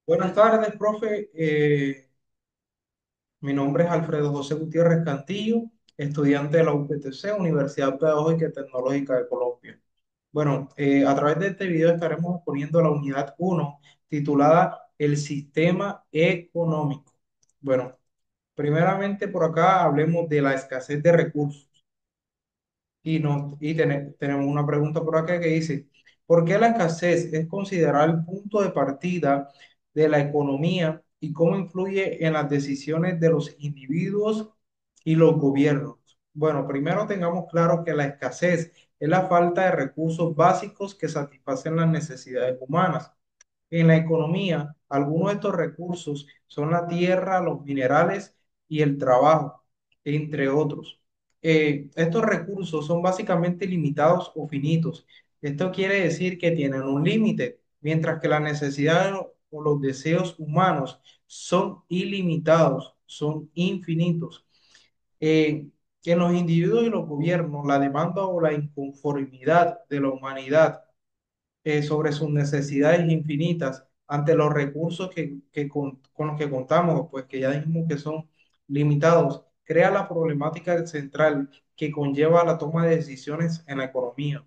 Buenas tardes, profe. Mi nombre es Alfredo José Gutiérrez Cantillo, estudiante de la UPTC, Universidad Pedagógica y Tecnológica de Colombia. Bueno, a través de este video estaremos exponiendo la unidad uno, titulada El sistema económico. Bueno, primeramente por acá hablemos de la escasez de recursos. Tenemos una pregunta por acá que dice, ¿por qué la escasez es considerada el punto de partida de la economía y cómo influye en las decisiones de los individuos y los gobiernos? Bueno, primero tengamos claro que la escasez es la falta de recursos básicos que satisfacen las necesidades humanas. En la economía, algunos de estos recursos son la tierra, los minerales y el trabajo, entre otros. Estos recursos son básicamente limitados o finitos. Esto quiere decir que tienen un límite, mientras que las necesidades o los deseos humanos son ilimitados, son infinitos. Eh, en los individuos y los gobiernos, la demanda o la inconformidad de la humanidad sobre sus necesidades infinitas ante los recursos con los que contamos, pues que ya dijimos que son limitados, crea la problemática central que conlleva la toma de decisiones en la economía.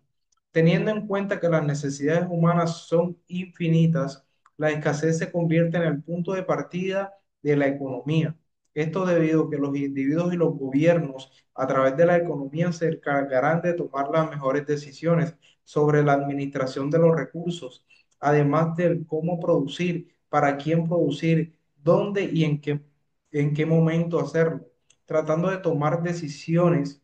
Teniendo en cuenta que las necesidades humanas son infinitas, la escasez se convierte en el punto de partida de la economía. Esto debido a que los individuos y los gobiernos a través de la economía se encargarán de tomar las mejores decisiones sobre la administración de los recursos, además del cómo producir, para quién producir, dónde y en qué momento hacerlo, tratando de tomar decisiones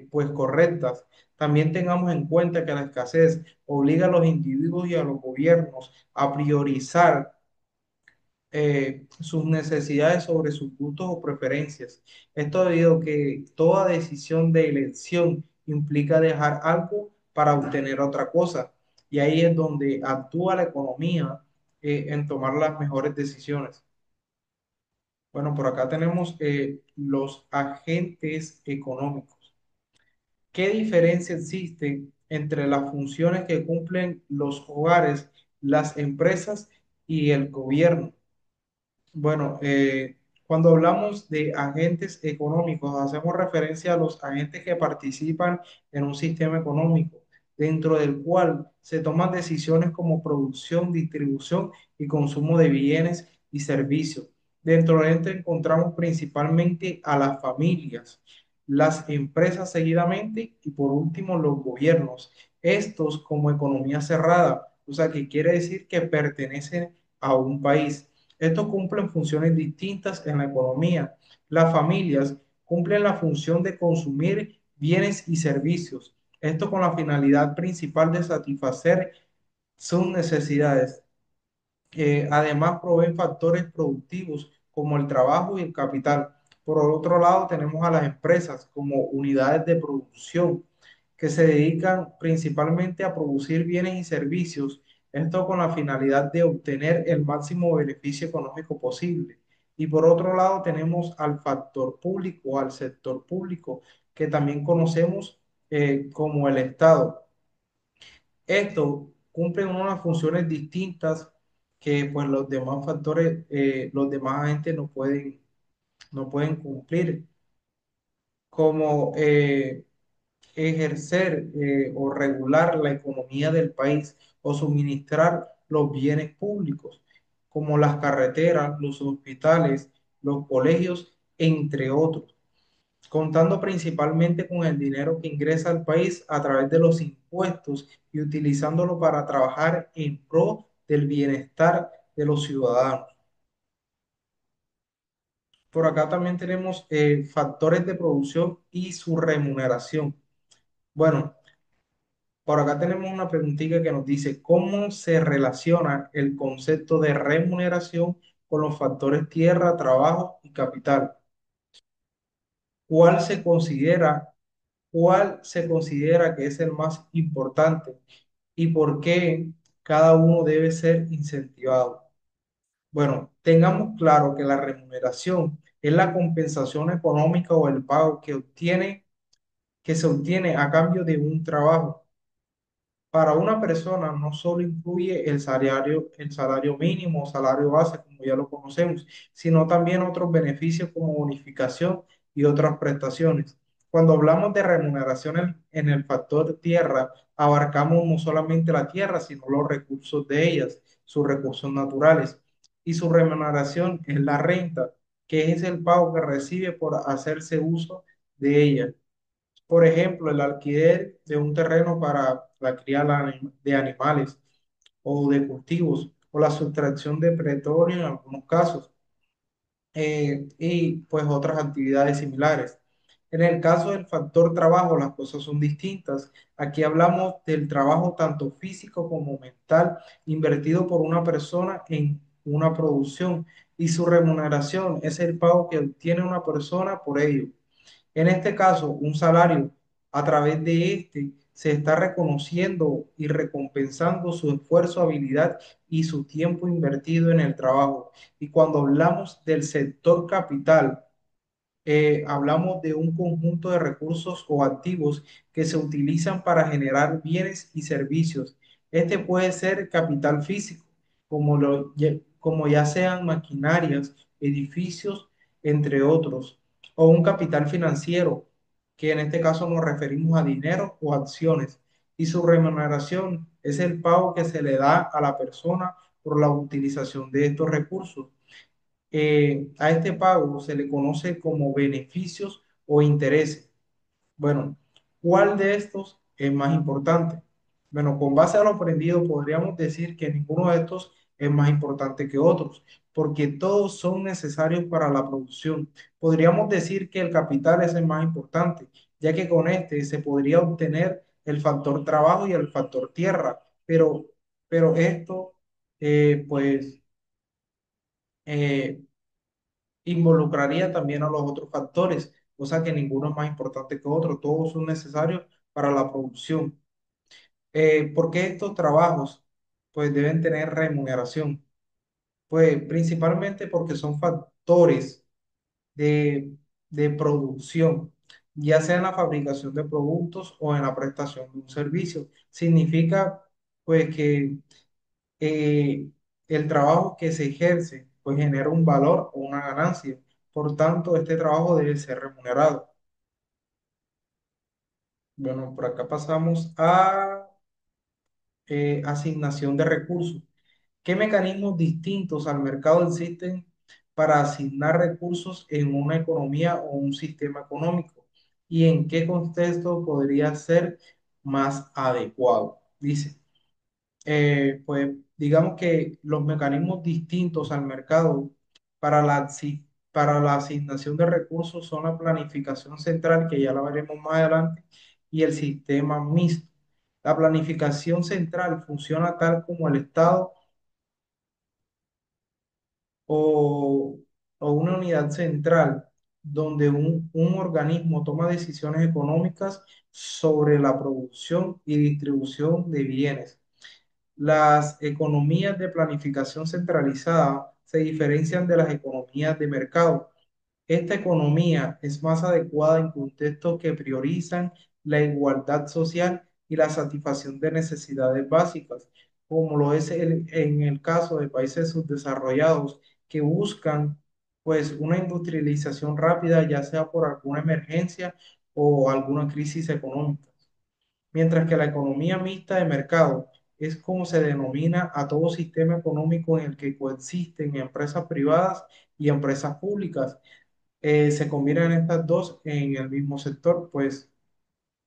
pues correctas. También tengamos en cuenta que la escasez obliga a los individuos y a los gobiernos a priorizar sus necesidades sobre sus gustos o preferencias. Esto debido a que toda decisión de elección implica dejar algo para obtener otra cosa. Y ahí es donde actúa la economía en tomar las mejores decisiones. Bueno, por acá tenemos los agentes económicos. ¿Qué diferencia existe entre las funciones que cumplen los hogares, las empresas y el gobierno? Bueno, cuando hablamos de agentes económicos, hacemos referencia a los agentes que participan en un sistema económico, dentro del cual se toman decisiones como producción, distribución y consumo de bienes y servicios. Dentro de esto encontramos principalmente a las familias, las empresas seguidamente y por último los gobiernos. Estos como economía cerrada, o sea, que quiere decir que pertenecen a un país. Estos cumplen funciones distintas en la economía. Las familias cumplen la función de consumir bienes y servicios. Esto con la finalidad principal de satisfacer sus necesidades. Además, proveen factores productivos como el trabajo y el capital. Por otro lado, tenemos a las empresas como unidades de producción que se dedican principalmente a producir bienes y servicios, esto con la finalidad de obtener el máximo beneficio económico posible. Y por otro lado, tenemos al factor público, al sector público, que también conocemos como el Estado. Esto cumplen unas funciones distintas que pues los demás factores, los demás agentes no pueden cumplir, como ejercer o regular la economía del país o suministrar los bienes públicos, como las carreteras, los hospitales, los colegios, entre otros, contando principalmente con el dinero que ingresa al país a través de los impuestos y utilizándolo para trabajar en pro del bienestar de los ciudadanos. Por acá también tenemos factores de producción y su remuneración. Bueno, por acá tenemos una preguntita que nos dice, ¿cómo se relaciona el concepto de remuneración con los factores tierra, trabajo y capital? ¿Cuál se considera, cuál se considera que es el más importante y por qué cada uno debe ser incentivado? Bueno, tengamos claro que la remuneración es la compensación económica o el pago que se obtiene a cambio de un trabajo. Para una persona no solo incluye el salario mínimo o salario base, como ya lo conocemos, sino también otros beneficios como bonificación y otras prestaciones. Cuando hablamos de remuneración en el factor tierra, abarcamos no solamente la tierra, sino los recursos de ellas, sus recursos naturales. Y su remuneración es la renta, que es el pago que recibe por hacerse uso de ella. Por ejemplo, el alquiler de un terreno para la cría de animales o de cultivos, o la sustracción de petróleo en algunos casos, y pues otras actividades similares. En el caso del factor trabajo, las cosas son distintas. Aquí hablamos del trabajo tanto físico como mental invertido por una persona en una producción, y su remuneración es el pago que obtiene una persona por ello. En este caso, un salario, a través de este se está reconociendo y recompensando su esfuerzo, habilidad y su tiempo invertido en el trabajo. Y cuando hablamos del sector capital, hablamos de un conjunto de recursos o activos que se utilizan para generar bienes y servicios. Este puede ser capital físico, como ya sean maquinarias, edificios, entre otros, o un capital financiero, que en este caso nos referimos a dinero o acciones. Y su remuneración es el pago que se le da a la persona por la utilización de estos recursos. A este pago se le conoce como beneficios o intereses. Bueno, ¿cuál de estos es más importante? Bueno, con base a lo aprendido, podríamos decir que ninguno de estos es más importante que otros, porque todos son necesarios para la producción. Podríamos decir que el capital es el más importante, ya que con este se podría obtener el factor trabajo y el factor tierra, pero esto, pues, eh, involucraría también a los otros factores, cosa que ninguno es más importante que otro, todos son necesarios para la producción. ¿Por qué estos trabajos pues deben tener remuneración? Pues principalmente porque son factores de, de producción, ya sea en la fabricación de productos o en la prestación de un servicio. Significa pues que eh, el trabajo que se ejerce pues genera un valor o una ganancia. Por tanto, este trabajo debe ser remunerado. Bueno, por acá pasamos a asignación de recursos. ¿Qué mecanismos distintos al mercado existen para asignar recursos en una economía o un sistema económico? ¿Y en qué contexto podría ser más adecuado? Dice. Pues digamos que los mecanismos distintos al mercado para la asignación de recursos son la planificación central, que ya la veremos más adelante, y el sistema mixto. La planificación central funciona tal como el Estado o, o una unidad central donde un organismo toma decisiones económicas sobre la producción y distribución de bienes. Las economías de planificación centralizada se diferencian de las economías de mercado. Esta economía es más adecuada en contextos que priorizan la igualdad social y la satisfacción de necesidades básicas, como lo es en el caso de países subdesarrollados que buscan pues una industrialización rápida, ya sea por alguna emergencia o alguna crisis económica. Mientras que la economía mixta de mercado es como se denomina a todo sistema económico en el que coexisten empresas privadas y empresas públicas. Se combinan estas dos en el mismo sector, pues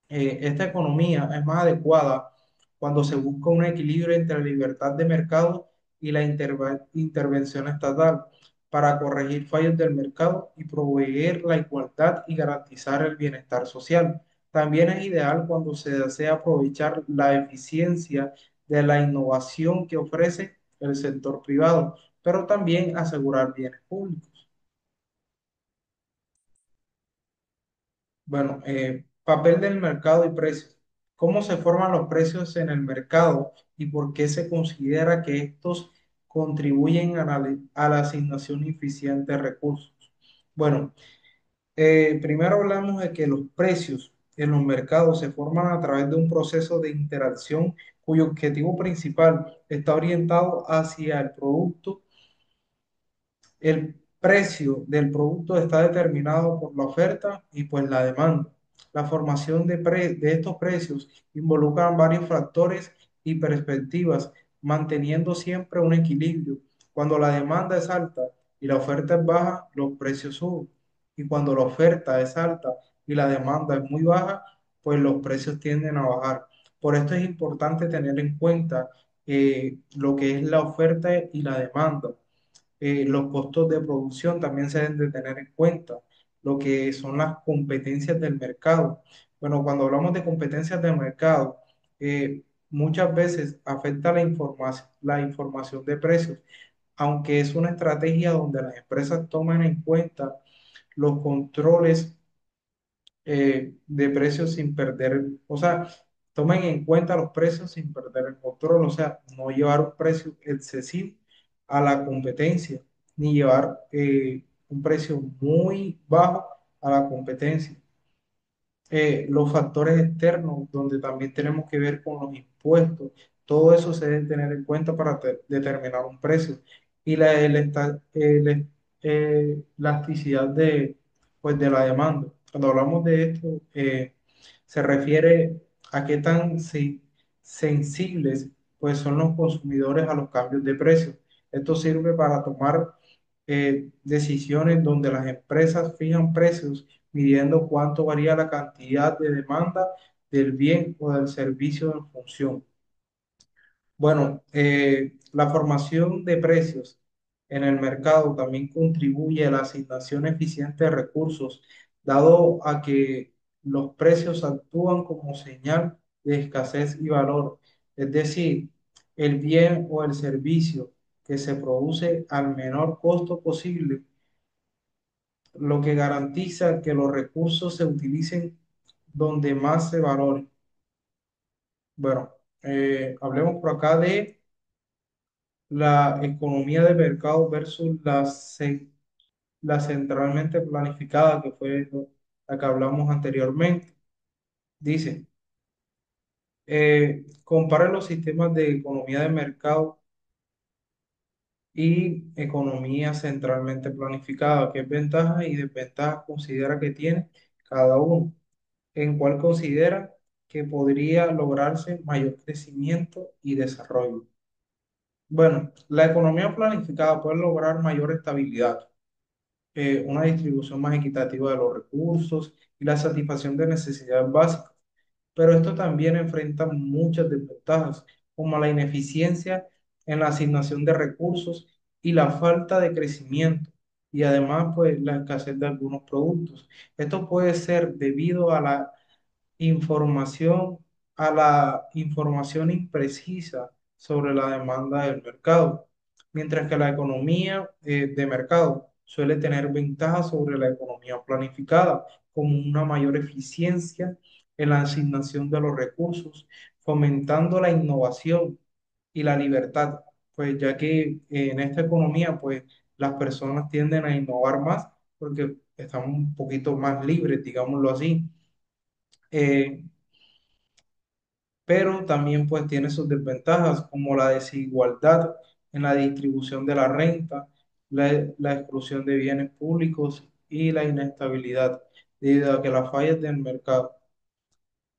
esta economía es más adecuada cuando se busca un equilibrio entre la libertad de mercado y la intervención estatal para corregir fallos del mercado y proveer la igualdad y garantizar el bienestar social. También es ideal cuando se desea aprovechar la eficiencia de la innovación que ofrece el sector privado, pero también asegurar bienes públicos. Bueno, papel del mercado y precios. ¿Cómo se forman los precios en el mercado y por qué se considera que estos contribuyen a la asignación eficiente de recursos? Bueno, primero hablamos de que los precios en los mercados se forman a través de un proceso de interacción cuyo objetivo principal está orientado hacia el producto. El precio del producto está determinado por la oferta y pues la demanda. La formación de estos precios involucran varios factores y perspectivas, manteniendo siempre un equilibrio. Cuando la demanda es alta y la oferta es baja, los precios suben. Y cuando la oferta es alta y la demanda es muy baja, pues los precios tienden a bajar. Por esto es importante tener en cuenta lo que es la oferta y la demanda. Los costos de producción también se deben de tener en cuenta, lo que son las competencias del mercado. Bueno, cuando hablamos de competencias del mercado, muchas veces afecta la información de precios, aunque es una estrategia donde las empresas toman en cuenta los controles de precios sin perder, o sea, tomen en cuenta los precios sin perder el control, o sea, no llevar un precio excesivo a la competencia, ni llevar un precio muy bajo a la competencia. Los factores externos, donde también tenemos que ver con los impuestos, todo eso se debe tener en cuenta para determinar un precio. Y elasticidad pues, de la demanda. Cuando hablamos de esto, se refiere a qué tan sensibles pues, son los consumidores a los cambios de precio. Esto sirve para tomar decisiones donde las empresas fijan precios midiendo cuánto varía la cantidad de demanda del bien o del servicio en función. Bueno, la formación de precios en el mercado también contribuye a la asignación eficiente de recursos, dado a que los precios actúan como señal de escasez y valor. Es decir, el bien o el servicio que se produce al menor costo posible, lo que garantiza que los recursos se utilicen donde más se valoren. Bueno, hablemos por acá de la economía de mercado versus la centralmente planificada, que fue la que hablamos anteriormente. Dice, compara los sistemas de economía de mercado y economía centralmente planificada. ¿Qué ventajas y desventajas considera que tiene cada uno? ¿En cuál considera que podría lograrse mayor crecimiento y desarrollo? Bueno, la economía planificada puede lograr mayor estabilidad, una distribución más equitativa de los recursos y la satisfacción de necesidades básicas. Pero esto también enfrenta muchas desventajas, como la ineficiencia en la asignación de recursos y la falta de crecimiento, y además, pues, la escasez de algunos productos. Esto puede ser debido información, a la información imprecisa sobre la demanda del mercado, mientras que la economía de mercado suele tener ventajas sobre la economía planificada, como una mayor eficiencia en la asignación de los recursos, fomentando la innovación y la libertad, pues ya que en esta economía, pues las personas tienden a innovar más porque estamos un poquito más libres, digámoslo así. Eh, pero también pues tiene sus desventajas como la desigualdad en la distribución de la renta, la exclusión de bienes públicos y la inestabilidad debido a que las fallas del mercado.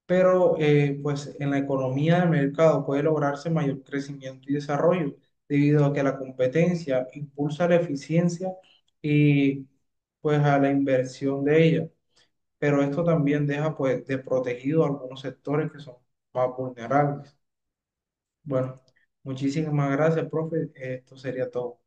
Pero pues en la economía de mercado puede lograrse mayor crecimiento y desarrollo debido a que la competencia impulsa la eficiencia y pues a la inversión de ella, pero esto también deja pues desprotegido a algunos sectores que son más vulnerables. Bueno, muchísimas gracias, profe. Esto sería todo.